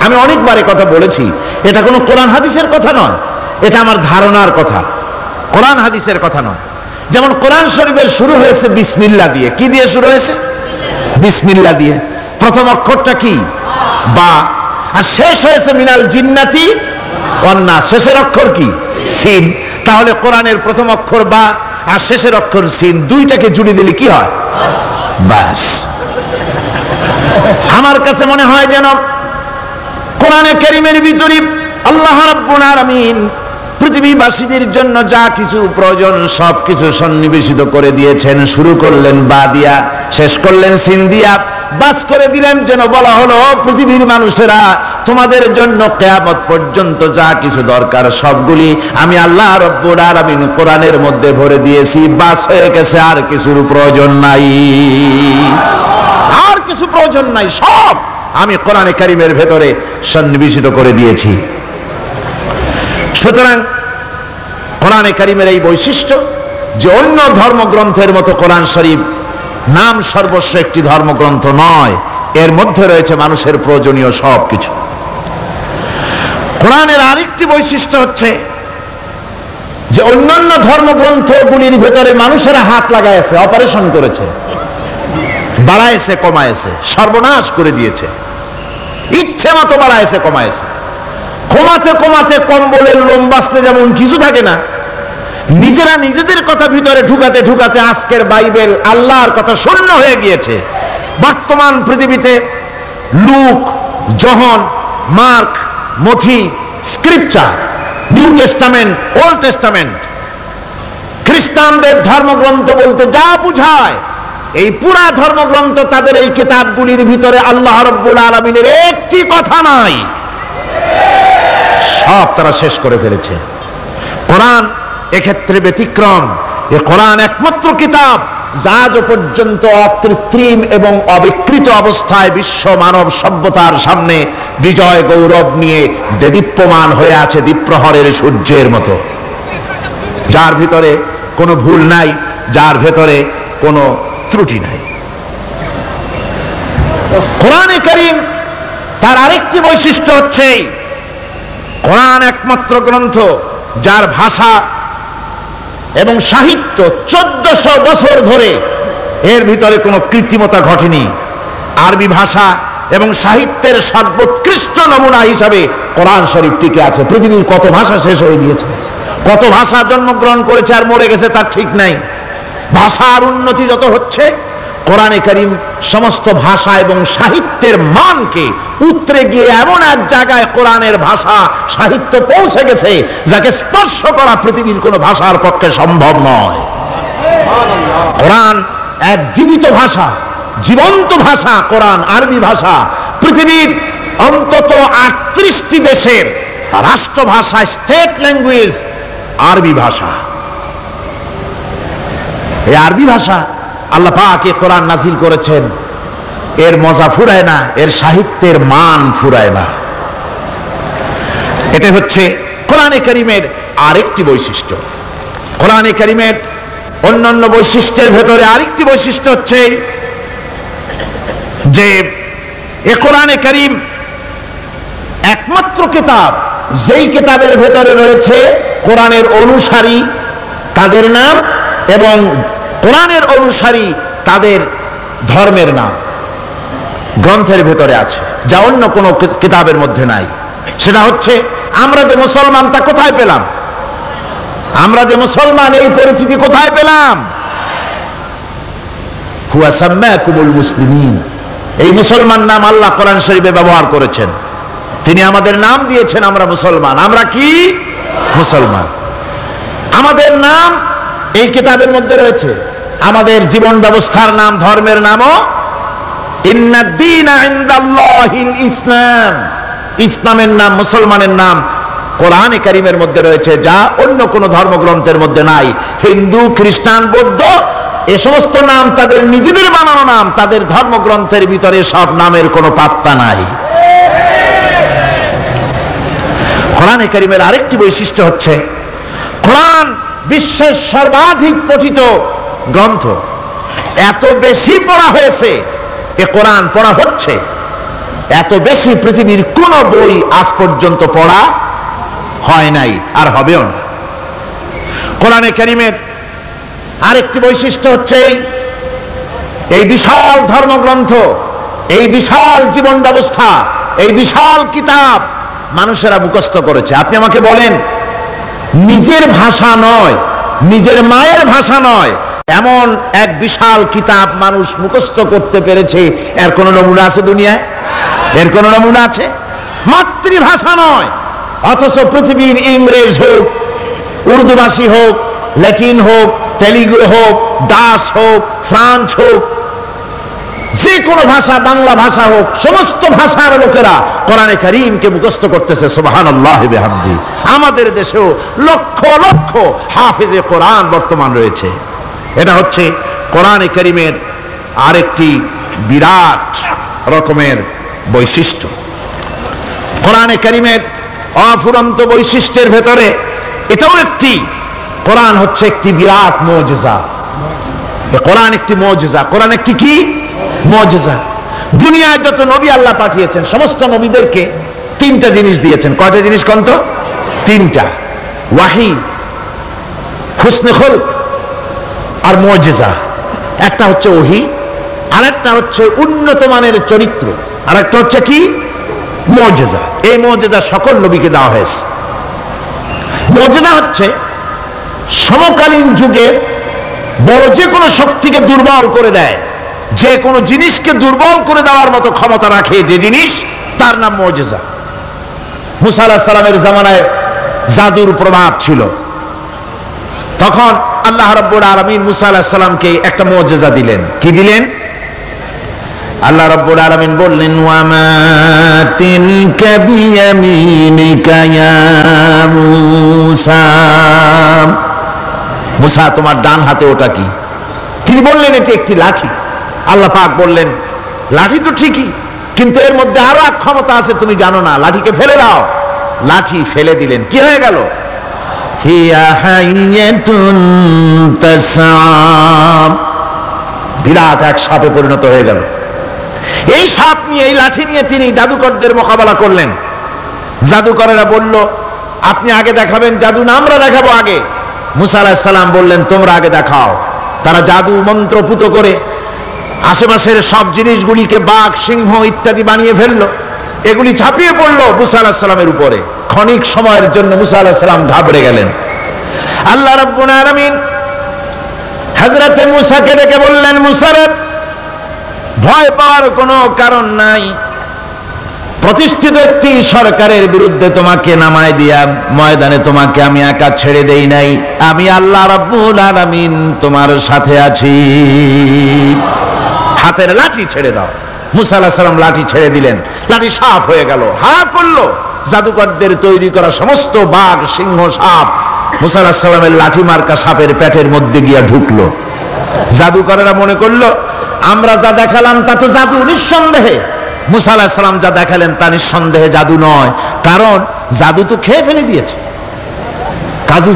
আমি অনেকবার কথা বলেছি, এটা কোনো কোরআন হাদিসের কথা নয়, এটা আমার ধারণার কথা, কোরআন হাদিসের কথা নয়। যেমন কোরআন শরীফের শুরু হয়েছে বিসমিল্লাহ দিয়ে। কি দিয়ে শুরু হয়েছে? বিসমিল্লাহ দিয়ে। প্রথম অক্ষরটা কি? বা। আর শেষ হয়েছে মিনাল জিন্নাতি ওয়ান নাস, শেষের অক্ষর কি? সিন। তাহলে কোরআনের প্রথম অক্ষর বা আর শেষের অক্ষর সিন, দুইটাকে জুড়ে দিলে কি হয়? বাস। আমার কাছে মনে হয় যেন কোরআনে কারীমের ভিতরে আল্লাহ রাব্বুল আলামিন পৃথিবীবাসীদের জন্য যা কিছু প্রয়োজন সবকিছু সন্নিবেশিত করে দিয়েছেন। শুরু করলেন বা দিয়া, শেষ করলেন সিন দিয়া, বাস করে দিলেন যেন বলা হলো পৃথিবীর মানুষেরা তোমাদের জন্য কিয়ামত পর্যন্ত যা কিছু দরকার সবগুলি আমি আল্লাহ রাব্বুল আলামিন কোরআনের মধ্যে ভরে দিয়েছি। বাস হয়ে গেছে, আর কিছুর প্রয়োজন নাই, আর কিছু প্রয়োজন নাই, সব আমি কোরআনে কারীমের ভেতরে সন্নিবেশিত করে দিয়েছি। সুতরাং কোরআনে কারীমের এই বৈশিষ্ট্য যে অন্য ধর্মগ্রন্থের মতো কোরআন শরীফ নাম সর্বস্ব একটি ধর্মগ্রন্থ নয়, এর মধ্যে রয়েছে মানুষের প্রয়োজনীয় সবকিছু। কোরআনের আরেকটি বৈশিষ্ট্য হচ্ছে যে অন্যান্য ধর্মগ্রন্থগুলির ভেতরে মানুষেরা হাত লাগাইছে, অপারেশন করেছে, বাড়াইছে কমাইছে, সর্বনাশ করে দিয়েছে, ইচ্ছে মতো বাড়াইছে কমাইছে। কমাতে কমাতে কম্বলের লোম বাঁচতে যেমন কিছু থাকে না, নিজেরা নিজেদের কথা ভিতরে ঢুকাতে ঢুকাতে আজকের বাইবেল আল্লাহর কথা শূন্য হয়ে গিয়েছে। বর্তমান পৃথিবীতে লুক, জন, মার্ক, মথি, scripture, New Testament, Old Testament, খ্রিস্টানদের ধর্মগ্রন্থ বলতে যা বুঝায় এই পুরা ধর্মগ্রন্থ, তাদের এই কিতাবগুলির ভিতরে আল্লাহ রাব্বুল আলামিনের একটি কথা নাই, সব তারা শেষ করে ফেলেছে। কোরআন এক্ষেত্রে ব্যতিক্রম। এ কোরআন একমাত্র কিতাব যা আজ পর্যন্ত অকৃত্রিম এবং অবিকৃত অবস্থায় বিশ্ব মানব সভ্যতার সামনে বিজয় গৌরব নিয়ে দেদীপ্যমান হয়ে আছে দ্বীপ্রহরের সূর্যের মতো, যার ভিতরে কোনো ভুল নাই, যার ভেতরে কোনো ত্রুটি নাই। কোরআনে কারীম তার আরেকটি বৈশিষ্ট্য হচ্ছে কোরআন একমাত্র গ্রন্থ যার ভাষা এবং সাহিত্য 1400 বছর ধরে এর ভিতরে কোনো কৃত্রিমতা ঘটেনি। আরবি ভাষা এবং সাহিত্যের সর্বোৎকৃষ্ট নমুনা হিসাবে কোরআন শরীফ টিকে আছে। পৃথিবীর কত ভাষা শেষ হয়ে গিয়েছে, কত ভাষা জন্মগ্রহণ করেছে আর মরে গেছে তার ঠিক নাই। ভাষার উন্নতি যত হচ্ছে, কোরআনে কারীম সমস্ত ভাষা এবং সাহিত্যের মানকে উতরে গিয়ে এমন এক জায়গায় কোরআনের ভাষা সাহিত্য পৌঁছে গেছে যাকে স্পর্শ করা পৃথিবীর কোনো ভাষার পক্ষে সম্ভব নয়। কোরআন এক জীবিত ভাষা, জীবন্ত ভাষা। কোরআন আরবি ভাষা। পৃথিবীর অন্তত 38টি দেশের রাষ্ট্রভাষা, স্টেট ল্যাঙ্গুয়েজ আরবি ভাষা। এই আরবি ভাষা আল্লাহ পাক এই কোরআন নাজিল করেছেন, এর মজা ফুরায় না, এর সাহিত্যের মান ফুরায় না। এটা হচ্ছে কোরআনে কারীমের আরেকটি বৈশিষ্ট্য। কোরআনে কারীমের অন্যান্য বৈশিষ্ট্যের ভেতরে আরেকটি বৈশিষ্ট্য হচ্ছে যে এ কোরআনে কারীম একমাত্র কিতাব যেই কিতাবের ভেতরে রয়েছে কোরআনের অনুসারী তাদের নাম এবং কোরআনের অনুসারী তাদের ধর্মের নাম গ্রন্থের ভেতরে আছে, যা অন্য কোনো কিতাবের মধ্যে নাই। সেটা হচ্ছে আমরা যে মুসলমান তা কোথায় পেলাম? আমরা যে মুসলমান এই পরিচিতি কোথায় পেলাম? হুয়া সাম্মাকুমুল মুসলিমিন। এই মুসলমান নাম আল্লাহ কোরআন শরীফে ব্যবহার করেছেন। তিনি আমাদের নাম দিয়েছেন, আমরা মুসলমান। আমরা কি মুসলমান? আমাদের নাম এই কিতাবের মধ্যে রয়েছে। আমাদের জীবন ব্যবস্থার নাম, ধর্মের নামও ইন্নাদ-দীনা ইনদাল্লাহিল ইসলাম। ইসলামের নাম, মুসলমানের নাম কোরআনে কারীমের মধ্যে রয়েছে, যা অন্য কোনো ধর্মগ্রন্থের মধ্যে নাই। হিন্দু, খ্রিস্টান, বৌদ্ধ এ সমস্ত নাম তাদের নিজেদের বানানো নাম, তাদের ধর্মগ্রন্থের ভিতরে সব নামের কোনো পাত্তা নাই। কোরআনে কারীমের আরেকটি বৈশিষ্ট্য হচ্ছে কোরআন বিশ্বের সর্বাধিক পঠিত গ্রন্থ। এত বেশি পড়া হয়েছে, এ কোরআন পড়া হচ্ছে। এত বেশি পৃথিবীর কোন বই আজ পর্যন্ত পড়া হয় নাই, আর হবেও না। কোরআনে কারীমের আরেকটি বৈশিষ্ট্য হচ্ছে এই বিশাল ধর্মগ্রন্থ, এই বিশাল জীবন ব্যবস্থা, এই বিশাল কিতাব মানুষেরা মুখস্থ করেছে। আপনি আমাকে বলেন, নিজের ভাষা নয়, নিজের মায়ের ভাষা নয়, এমন এক বিশাল কিতাব মানুষ মুখস্থ করতে পেরেছে, এর কোন নমুনা আছে দুনিয়ায়? এর কোন নমুনা আছে? মাতৃভাষা নয়, অথচ পৃথিবীর ইংরেজ হোক, উর্দুভাষী হোক, ল্যাটিন হোক, তেলুগু হোক, দাস হোক, ফ্রান্স হোক, যে কোনো ভাষা, বাংলা ভাষা হোক, সমস্ত ভাষার লোকেরা কোরআনে কারীমকে মুখস্থ করতেছে। সুবহানাল্লাহ ওয়া বিহামদিহি। আমাদের দেশেও লক্ষ লক্ষ হাফেজে কোরআন বর্তমান রয়েছে। এটা হচ্ছে কোরআনে কারীমের আরেকটি বিরাট রকমের বৈশিষ্ট্য। কোরআনে কারীমের অফুরন্ত বৈশিষ্ট্যের ভেতরে এটাও একটি, কোরআন হচ্ছে একটি বিরাট মুজিজা। কোরআন একটি মুজিজা। কোরআন একটি কি? মুজিজা। দুনিয়ায় যত নবী আল্লাহ পাঠিয়েছেন, সমস্ত নবীদেরকে তিনটা জিনিস দিয়েছেন। কয়টা জিনিস কোন তো? তিনটা। ওয়াহি, হুসনে খুলক আর মুজিজা। একটা হচ্ছে ওহী, আরেকটা হচ্ছে উন্নত মানের চরিত্র, আরেকটা হচ্ছে কি? মুজিজা। এই মুজিজা সকল নবীকে দেওয়া হয়েছে। মুজিজা হচ্ছে সমকালীন যুগে বড় যে কোনো শক্তিকে দুর্বল করে দেয়, যে কোনো জিনিসকে দুর্বল করে দেওয়ার মতো ক্ষমতা রাখে যে জিনিস, তার নাম মুজিজা। মুসা আলাইহিস সালামের জামানায় জাদুর প্রভাব ছিল। তখন আল্লাহ রাব্বুল আলামিন মুসা আলাইহিস সালামকে একটা মুজিজা দিলেন। কি দিলেন? আল্লাহ রাব্বুল আলামিন বললেন, ওয়া মা তিলকা বিয়ামিনিকা ইয়া মুসা। মুসা, তোমার ডান হাতে ওটা কি? তিনি বললেন, এটি একটি লাঠি। আল্লাহ পাক বললেন, লাঠি তো ঠিকই, কিন্তু এর মধ্যে আরো এক ক্ষমতা আছে, তুমি জানো না, লাঠিকে ফেলে দাও। লাঠি ফেলে দিলেন, কি হয়ে গেল? হিয়া হাইয়াতুন তাসআ, বিরাট এক সাপে পরিণত হয়ে গেল। এই সাপ নিয়ে, এই লাঠি নিয়ে তিনি জাদুকরদের মোকাবেলা করলেন। জাদুকরেরা বলল, আপনি আগে দেখাবেন জাদু না আমরা দেখাবো আগে? মুসা আলাইহিস সালাম বললেন, তোমরা আগে দেখাও। তারা জাদু মন্ত্র পুত করে আশেপাশের সব জিনিসগুলিকে বাঘ, সিংহ ইত্যাদি বানিয়ে ফেললো। এগুলি ঝাঁপিয়ে পড়লো মুসা আলাইহিস সালামের উপরে। ক্ষণিক সময়ের জন্য মুসা আলাইহিস সালাম ঘাবড়ে গেলেন। আল্লাহ রাব্বুল আলামিন হযরতে মুসাকে ডেকে বললেন, মুসা রে, ভয় পাওয়ার কোনো কারণ নাই। প্রতিষ্ঠিত একটি সরকারের বিরুদ্ধে তোমাকে নামায় দিয়া ময়দানে তোমাকে আমি একা ছেড়ে দেই নাই। আমি আল্লাহ রাব্বুল আলামিন তোমার সাথে আছি। হাতের লাঠি ছেড়ে দাও। মুসা আলাইহিস সালাম লাঠি ছেড়ে দিলেন। লাঠি সাপ হয়ে গেল, হা করলো। জাদুকরদের তৈরি করা সমস্ত বাঘ, সিংহ, সাপ মুসা আলাইহিস সালামের লাঠি মার্কা সাপের পেটের মধ্যে গিয়া ঢুকলো। জাদুকরেরা মনে করলো, আমরা যা দেখালাম তা তো জাদু, নিঃসন্দেহে। মুসা আলাইহিস সালাম যা দেখালেন তা নিঃসন্দেহে জাদু নয়, কারণ জাদু তো খেয়ে ফেলে দিয়েছে। কাজী